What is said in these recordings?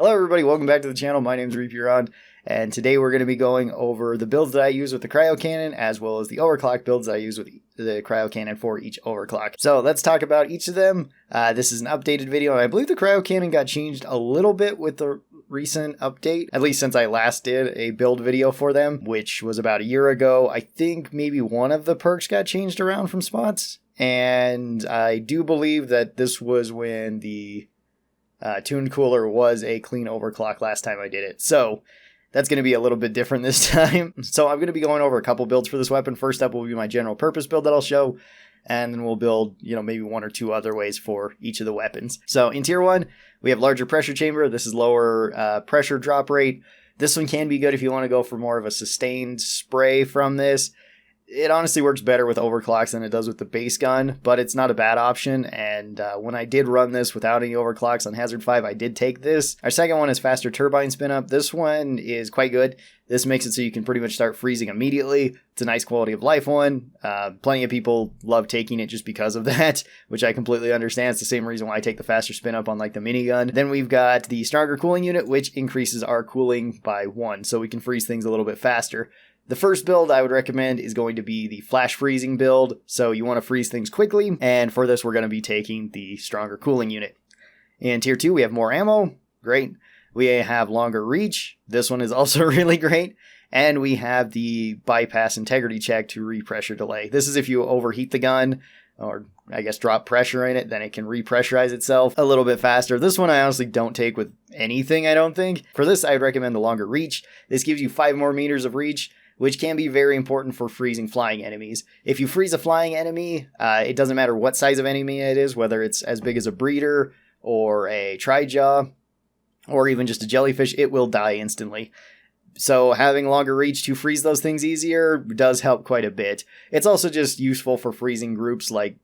Hello everybody, welcome back to the channel. My name is Reaperon, and today we're going to be going over the builds that I use with the Cryo Cannon, as well as the Overclock builds that I use with the Cryo Cannon for each Overclock. So let's talk about each of them. This is an updated video, and I believe the Cryo Cannon got changed a little bit with the recent update, at least since I last did a build video for them, which was about a year ago. I think maybe one of the perks got changed around from spots, and I do believe that this was when the tuned cooler was a clean overclock last time I did it. So that's going to be a little bit different this time. So I'm going to be going over a couple builds for this weapon. First up will be my general purpose build that I'll show. And then we'll build, maybe one or two other ways for each of the weapons. So in tier 1, we have larger pressure chamber. This is lower pressure drop rate. This one can be good if you want to go for more of a sustained spray from this. It honestly works better with overclocks than it does with the base gun, but it's not a bad option, and when I did run this without any overclocks on Hazard 5, I did take this. Our second one is faster turbine spin up. This one is quite good. This makes it so you can pretty much start freezing immediately. It's a nice quality of life one. Plenty of people love taking it just because of that, which I completely understand. It's the same reason why I take the faster spin up on like the minigun. Then we've got the stronger cooling unit, which increases our cooling by 1, so we can freeze things a little bit faster. The first build I would recommend is going to be the flash freezing build, so you want to freeze things quickly, and for this we're going to be taking the stronger cooling unit. In tier 2 we have more ammo, great. We have longer reach, this one is also really great, and we have the bypass integrity check to repressure delay. This is if you overheat the gun, or I guess drop pressure in it, then it can repressurize itself a little bit faster. This one I honestly don't take with anything, I don't think. For this I'd recommend the longer reach. This gives you 5 more meters of reach, which can be very important for freezing flying enemies. If you freeze a flying enemy, it doesn't matter what size of enemy it is, whether it's as big as a breeder or a tri-jaw or even just a jellyfish, it will die instantly. So having longer reach to freeze those things easier does help quite a bit. It's also just useful for freezing groups like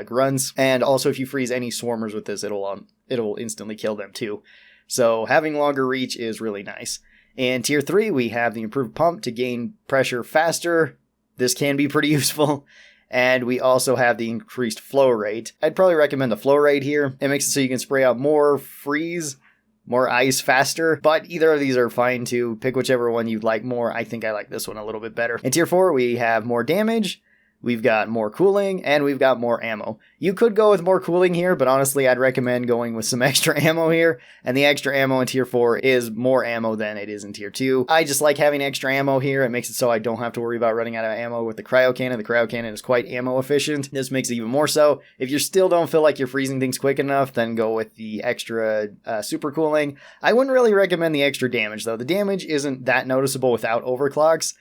grunts, and also if you freeze any swarmers with this, it'll instantly kill them too. So having longer reach is really nice. In tier 3, we have the improved pump to gain pressure faster. This can be pretty useful. And we also have the increased flow rate. I'd probably recommend the flow rate here. It makes it so you can spray out more freeze, more ice faster. But either of these are fine too. Pick whichever one you'd like more. I think I like this one a little bit better. In tier 4, we have more damage. We've got more cooling, and we've got more ammo. You could go with more cooling here, but honestly, I'd recommend going with some extra ammo here. And the extra ammo in tier 4 is more ammo than it is in tier 2. I just like having extra ammo here. It makes it so I don't have to worry about running out of ammo with the Cryo Cannon. The Cryo Cannon is quite ammo efficient. This makes it even more so. If you still don't feel like you're freezing things quick enough, then go with the extra super cooling. I wouldn't really recommend the extra damage, though. The damage isn't that noticeable without overclocks.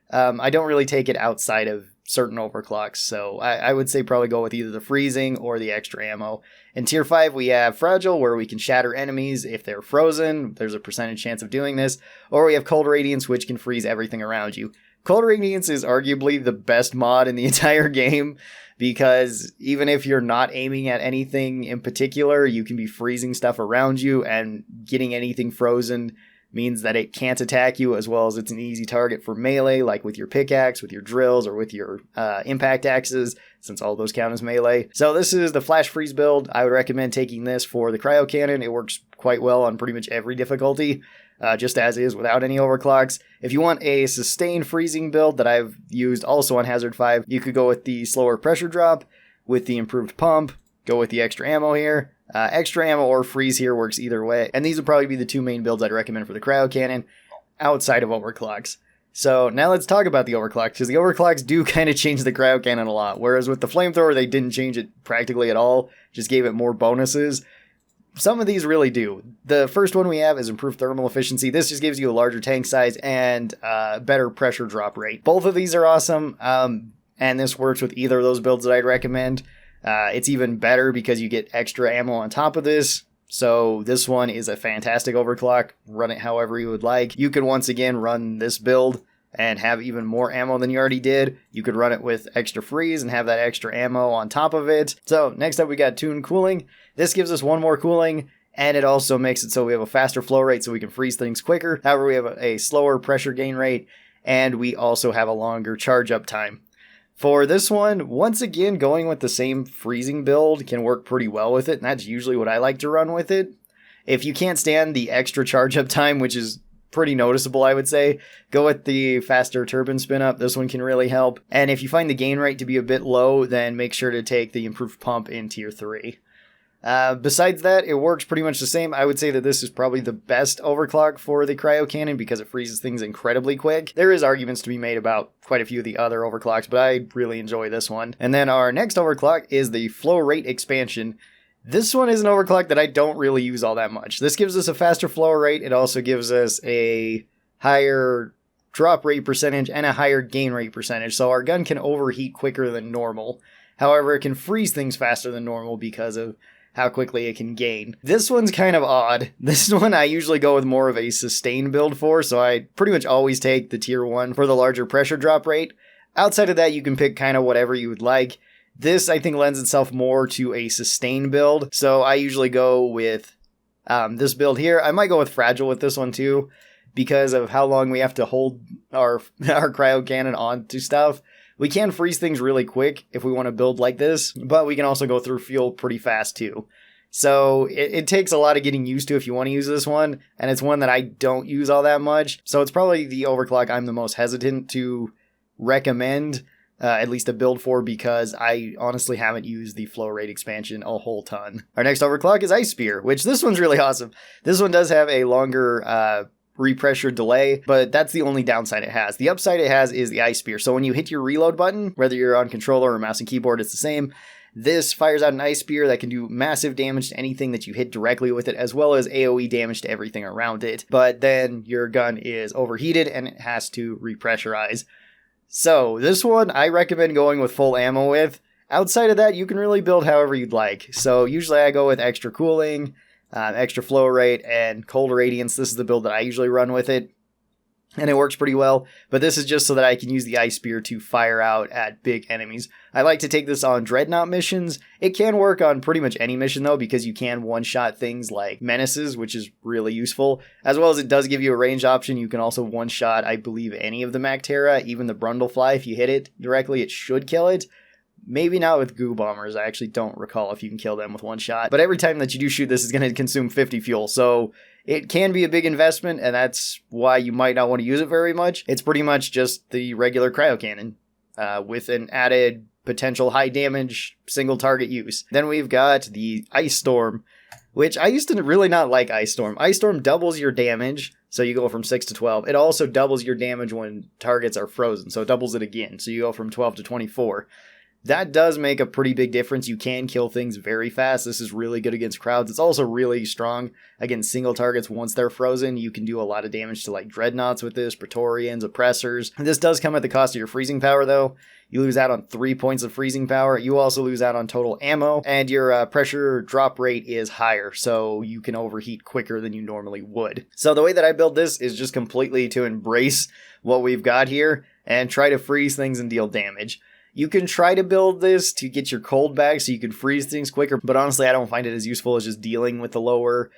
I don't really take it outside of certain overclocks, so I would say probably go with either the freezing or the extra ammo. In tier 5 we have fragile, where we can shatter enemies if they're frozen. There's a percentage chance of doing this. Or we have cold radiance, which can freeze everything around you. Cold radiance is arguably the best mod in the entire game, because even if you're not aiming at anything in particular, you can be freezing stuff around you, and getting anything frozen means that it can't attack you, as well as it's an easy target for melee, like with your pickaxe, with your drills, or with your impact axes, since all those count as melee. So this is the flash freeze build. I would recommend taking this for the Cryo Cannon. It works quite well on pretty much every difficulty, just as is without any overclocks. If you want a sustained freezing build that I've used also on Hazard 5, you could go with the slower pressure drop, with the improved pump, go with the extra ammo here. Extra ammo or freeze here works either way. And these would probably be the two main builds I'd recommend for the Cryo Cannon outside of overclocks. So now let's talk about the overclocks, because the overclocks do kind of change the Cryo Cannon a lot. Whereas with the flamethrower, they didn't change it practically at all, just gave it more bonuses. Some of these really do. The first one we have is improved thermal efficiency. This just gives you a larger tank size and better pressure drop rate. Both of these are awesome, and this works with either of those builds that I'd recommend. It's even better because you get extra ammo on top of this. So this one is a fantastic overclock. Run it however you would like. You could once again run this build and have even more ammo than you already did. You could run it with extra freeze and have that extra ammo on top of it. So next up we got tuned cooling. This gives us one more cooling, and it also makes it so we have a faster flow rate so we can freeze things quicker. However, we have a slower pressure gain rate, and we also have a longer charge up time. For this one, once again, going with the same freezing build can work pretty well with it, and that's usually what I like to run with it. If you can't stand the extra charge up time, which is pretty noticeable, I would say, go with the faster turbine spin up. This one can really help. And if you find the gain rate to be a bit low, then make sure to take the improved pump in tier 3. Besides that, it works pretty much the same. I would say that this is probably the best overclock for the Cryo Cannon because it freezes things incredibly quick. There is arguments to be made about quite a few of the other overclocks, but I really enjoy this one. And then our next overclock is the flow rate expansion. This one is an overclock that I don't really use all that much. This gives us a faster flow rate. It also gives us a higher drop rate percentage and a higher gain rate percentage. So our gun can overheat quicker than normal. However, it can freeze things faster than normal because of how quickly it can gain. This one's kind of odd. This one I usually go with more of a sustain build for, so I pretty much always take the tier 1 for the larger pressure drop rate. Outside of that, you can pick kind of whatever you would like. This, I think, lends itself more to a sustain build, so I usually go with this build here. I might go with Fragile with this one too, because of how long we have to hold our Cryo Cannon onto stuff. We can freeze things really quick if we want to build like this, but we can also go through fuel pretty fast too. So it takes a lot of getting used to if you want to use this one, and it's one that I don't use all that much. So it's probably the overclock I'm the most hesitant to recommend, at least a build for, because I honestly haven't used the flow rate expansion a whole ton. Our next overclock is Ice Spear, which this one's really awesome. This one does have a longer repressure delay, but that's the only downside it has. The upside it has is the Ice Spear. So when you hit your reload button, whether you're on controller or mouse and keyboard, it's the same. This fires out an Ice Spear that can do massive damage to anything that you hit directly with it, as well as AoE damage to everything around it. But then your gun is overheated and it has to repressurize. So this one I recommend going with full ammo with. Outside of that, you can really build however you'd like. So usually I go with extra cooling, extra flow rate, and cold radiance. This is the build that I usually run with it, and it works pretty well, but this is just so that I can use the Ice Spear to fire out at big enemies. I like to take this on Dreadnought missions. It can work on pretty much any mission though, because you can one-shot things like menaces, which is really useful, as well as it does give you a range option. You can also one-shot, I believe, any of the Mactera, even the Brundlefly. If you hit it directly, it should kill it. Maybe not with goo bombers. I actually don't recall if you can kill them with one shot. But every time that you do shoot this is going to consume 50 fuel. So it can be a big investment, and that's why you might not want to use it very much. It's pretty much just the regular Cryo Cannon with an added potential high damage single target use. Then we've got the Ice Storm, which I used to really not like Ice Storm. Ice Storm doubles your damage, so you go from 6 to 12. It also doubles your damage when targets are frozen, so it doubles it again. So you go from 12 to 24. That does make a pretty big difference. You can kill things very fast. This is really good against crowds. It's also really strong against single targets once they're frozen. You can do a lot of damage to like Dreadnoughts with this, Praetorians, Oppressors. This does come at the cost of your freezing power though. You lose out on 3 points of freezing power. You also lose out on total ammo, and your pressure drop rate is higher, so you can overheat quicker than you normally would. So the way that I build this is just completely to embrace what we've got here and try to freeze things and deal damage. You can try to build this to get your cold back so you can freeze things quicker, but honestly I don't find it as useful as just dealing with the lower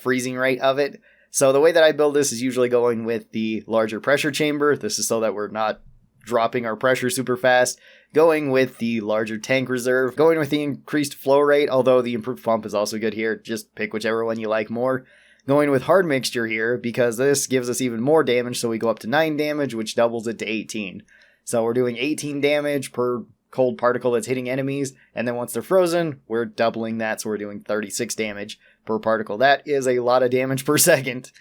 freezing rate of it. So the way that I build this is usually going with the larger pressure chamber. This is so that we're not dropping our pressure super fast. Going with the larger tank reserve. Going with the increased flow rate, although the improved pump is also good here. Just pick whichever one you like more. Going with hard mixture here because this gives us even more damage, so we go up to 9 damage, which doubles it to 18. So we're doing 18 damage per cold particle that's hitting enemies, and then once they're frozen, we're doubling that, so we're doing 36 damage per particle. That is a lot of damage per second.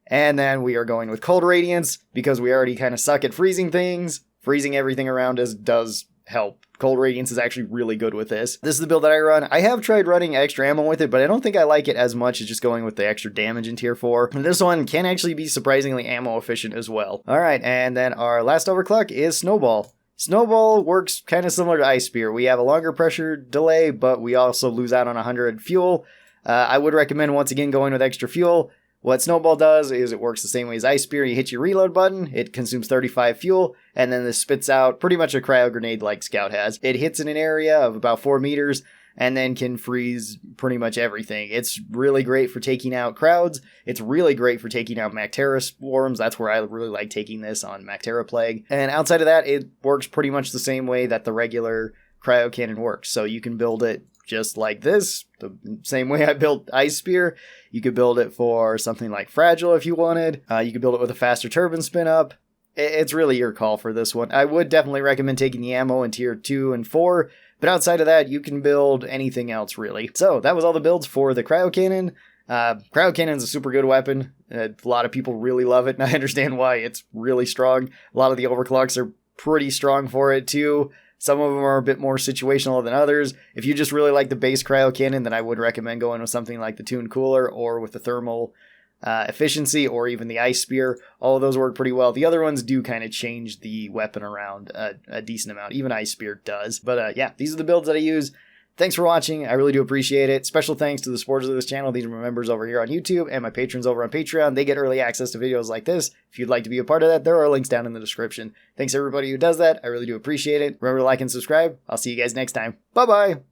And then we are going with cold radiance, because we already kind of suck at freezing things. Freezing everything around us does help. Cold radiance is actually really good with this. This is the build that I run. I have tried running extra ammo with it, but I don't think I like it as much as just going with the extra damage in tier 4. And this one can actually be surprisingly ammo efficient as well. Alright, and then our last overclock is Snowball. Snowball works kind of similar to Ice Spear. We have a longer pressure delay, but we also lose out on 100 fuel. I would recommend once again going with extra fuel. What Snowball does is it works the same way as Ice Spear. You hit your reload button, it consumes 35 fuel, and then this spits out pretty much a cryo grenade like Scout has. It hits in an area of about 4 meters, and then can freeze pretty much everything. It's really great for taking out crowds. It's really great for taking out Mactera swarms. That's where I really like taking this on Mactera Plague. And outside of that, it works pretty much the same way that the regular Cryo Cannon works. So you can build it just like this, the same way I built Ice Spear. You could build it for something like Fragile if you wanted. You could build it with a faster turbine spin up. It's really your call for this one. I would definitely recommend taking the ammo in tier 2 and 4, but outside of that, you can build anything else really. So that was all the builds for the Cryo Cannon. Cryo Cannon is a super good weapon. A lot of people really love it, and I understand why. It's really strong. A lot of the overclocks are pretty strong for it too. Some of them are a bit more situational than others. If you just really like the base Cryo Cannon, then I would recommend going with something like the Tuned Cooler or with the thermal efficiency or even the Ice Spear. All of those work pretty well. The other ones do kind of change the weapon around a decent amount. Even Ice Spear does. But yeah, these are the builds that I use. Thanks for watching. I really do appreciate it. Special thanks to the supporters of this channel. These are my members over here on YouTube and my patrons over on Patreon. They get early access to videos like this. If you'd like to be a part of that, there are links down in the description. Thanks everybody who does that. I really do appreciate it. Remember to like and subscribe. I'll see you guys next time. Bye-bye.